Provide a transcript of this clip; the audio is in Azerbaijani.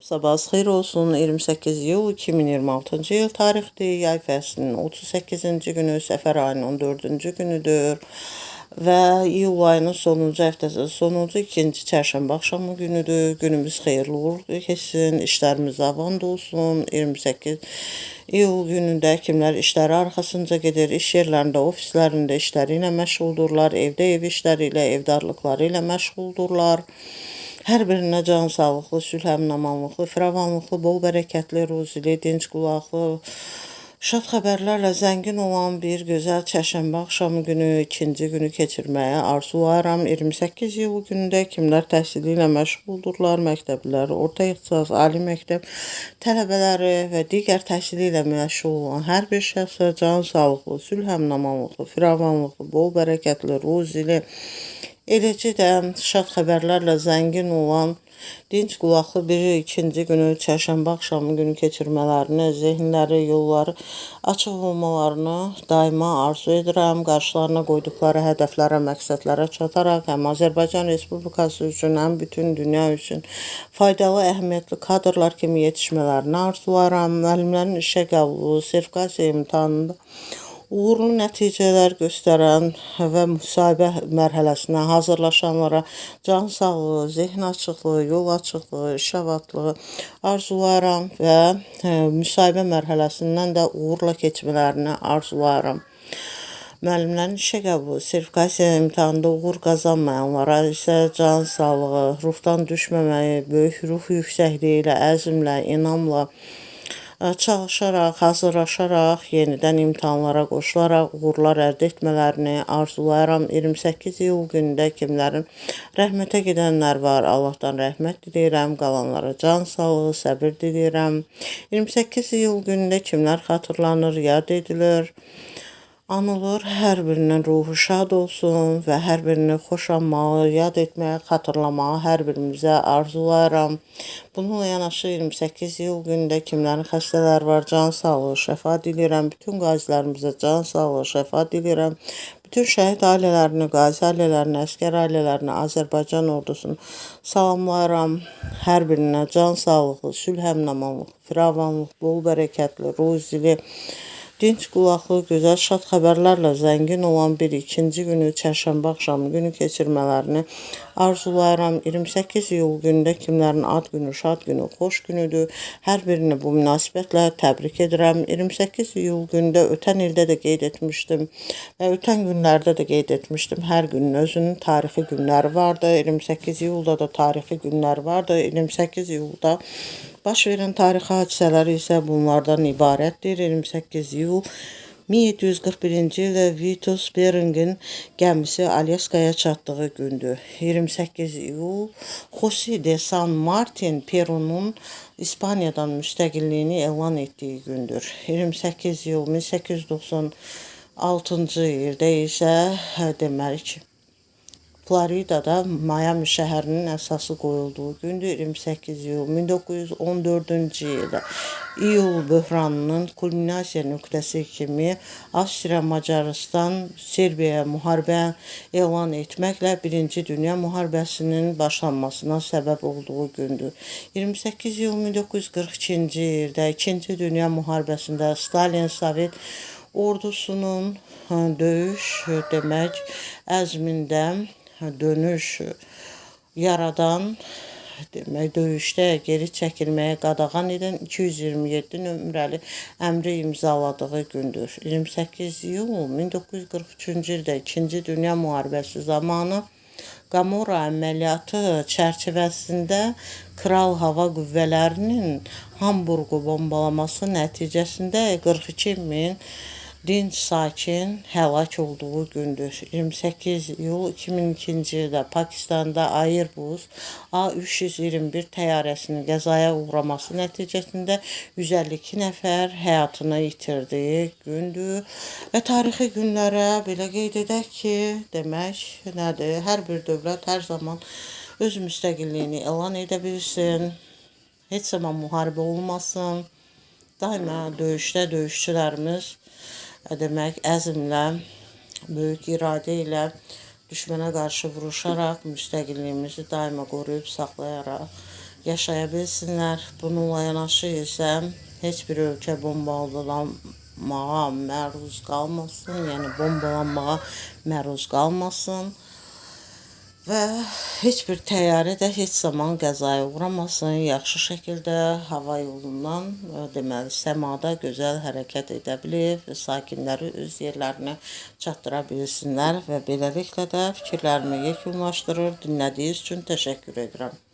Sabahınız xeyir olsun. 28 iyul 2026-cı il tarixdir. Yay fəslinin 38-ci günü, səfər ayının 14-cü günüdür. Və iyul ayının sonuncu həftəsi, sonuncu ikinci çərşənbə axşamı günüdür. Günümüz xeyirli uğurlu keçsin, işlərimiz avand olsun. 28 iyul günündə kimlər işləri arxasınca gedir, iş yerlərində, ofislərində işləri ilə məşğuldurlar, evdə ev işləri ilə, evdarlıqları ilə məşğuldurlar. Hər birinə can sağlıqlı, sülh əmin-amanlıqlı, firavanlıqlı, bol bərəkətli, ruzili, dinc qulaqlı, şad xəbərlərlə zəngin olan bir gözəl çərşənbə axşamı günü, ikinci günü keçirməyə arzulayıram. 28 iyul günündə kimlər təhsili ilə məşğuldurlar, məktəblər, orta ixtisas, ali məktəb tələbələri və digər təhsili ilə məşğul olan hər bir şəxsə can sağlıqlı, sülh əmin-amanlıqlı, firavanlıqlı, bol bərəkətli, ruzili, eləcə də şad xəbərlərlə zəngin olan dinc qulaqlı bir ikinci günü, çərşənbə axşamı günü keçirmələrini, zehinləri, yolları açıq olmalarını daima arzu edirəm. Qarşılarına qoyduqları hədəflərə, məqsədlərə çataraq həm Azərbaycan Respublikası üçün, həm bütün dünya üçün faydalı, əhəmiyyətli kadrlar kimi yetişmələrini arzulayıram. Müəllimlərin işə qəbulu, sertifikasiya imtahanında uğurlu nəticələr göstərən və müsahibə mərhələsinə hazırlaşanlara can sağlığı, zehin açıqlığı, yol açıqlığı, iş avadlığı arzulayıram və müsahibə mərhələsindən də uğurla keçmələrini arzulayıram. Müəllimlərin işə qəbulu, sertifikasiya imtahanında uğur qazanmayanlara isə can sağlığı, ruhdan düşməməyi, böyük ruh yüksəkliyi ilə, əzmlə, inamla çalışaraq, hazırlaşaraq, yenidən imtahanlara qoşularaq uğurlar əldə etmələrini arzulayıram. 28 iyul günündə kimlərin rəhmətə gedənlər var, Allahdan rəhmət diləyirəm, qalanlara can sağlığı, səbir diləyirəm. 28 iyul günündə kimlər xatırlanır, yad edilir, anılır, hər birinin ruhu şad olsun və hər birini xoşanmağı, yad etməyə, xatırlamağı hər birimizə arzulayıram. Bununla yanaşı 28 iyul günündə kimlərin xəstələri var, can sağlığı, şəfa diləyirəm. Bütün qazilərimizə can sağlığı, şəfa diləyirəm. Bütün şəhid ailələrini, qazi ailələrini, əskər ailələrini, Azərbaycan ordusunu salamlayıram. Hər birinə can sağlıqlı, sülh əmin-amanlıq, firavanlıq, bol bərəkətli, ruzili, dinc qulaqlı, gözəl şad xəbərlərlə zəngin olan bir ikinci günü, çərşənbə axşamı günü keçirmələrini arzulayıram. 28 iyul günündə kimlərin ad günü, şad günü, xoş günüdür. Hər birini bu münasibətlə təbrik edirəm. 28 iyul günündə ötən ildə də qeyd etmişdim və ötən günlərdə də qeyd etmişdim. Hər günün özünün tarixi günləri vardı. 28 iyulda da tarixi günlər vardı. 28 iyulda baş verən tarixi hadisələri isə bunlardan ibarətdir. 28 iyul 1741-ci ildə Vitus Beringin gəmisi Alyaskaya çatdığı gündür. 28 iyul José de San Martin Perunun İspaniyadan müstəqilliyini elan etdiyi gündür. 28 iyul 1896-cı ildə isə deməli Floridada Miami şəhərinin əsası qoyulduğu gündür. 28 iyul 1914-cü ildə iyul böhranının kulminasiya nöqtəsi kimi Avstriya, Macarıstan, Serbiyaya müharibə elan etməklə 1-ci Dünya müharibəsinin başlanmasına səbəb olduğu gündür. 28 iyul 1942-ci ildə 2-ci Dünya müharibəsində Stalin Sovet ordusunun döyüş əzmində dönüş yaradan, döyüşdə geri çəkilməyə qadağan edən 227 nömrəli əmri imzaladığı gündür. 28 iyul 1943-cü ildə 2-ci Dünya müharibəsi zamanı Gamora əməliyyatı çərçivəsində Kral Hava Qüvvələrinin Hamburqu bombalaması nəticəsində 42 min dinc sakin həlak olduğu gündür. 28 iyul 2002-ci ildə Pakistanda Airbus A321 təyyarəsinin qəzaya uğraması nəticəsində 152 nəfər həyatını itirdiyi gündür. Və tarixi günlərə belə qeyd edək ki, demək nədir? Hər bir dövlət hər zaman öz müstəqilliyini elan edə bilsin. Heç zaman müharibə olmasın. Daima döyüşdə döyüşçülərimiz demək əzmlə, böyük iradə ilə düşmənə qarşı vuruşaraq müstəqilliyimizi daima qoruyub saxlayaraq yaşaya bilsinlər. Bununla yanaşı isə heç bir ölkə bombalanmağa məruz qalmasın, yəni bombalanmağa məruz qalmasın. Və heç bir təyyarə də heç zaman qəzaya uğramasın, yaxşı şəkildə hava yolundan, deməli, səmada gözəl hərəkət edə bilir və sakinləri öz yerlərinə çatdıra bilsinlər və beləliklə də fikirlərimi yekunlaşdırır. Dinlədiyiniz üçün təşəkkür edirəm.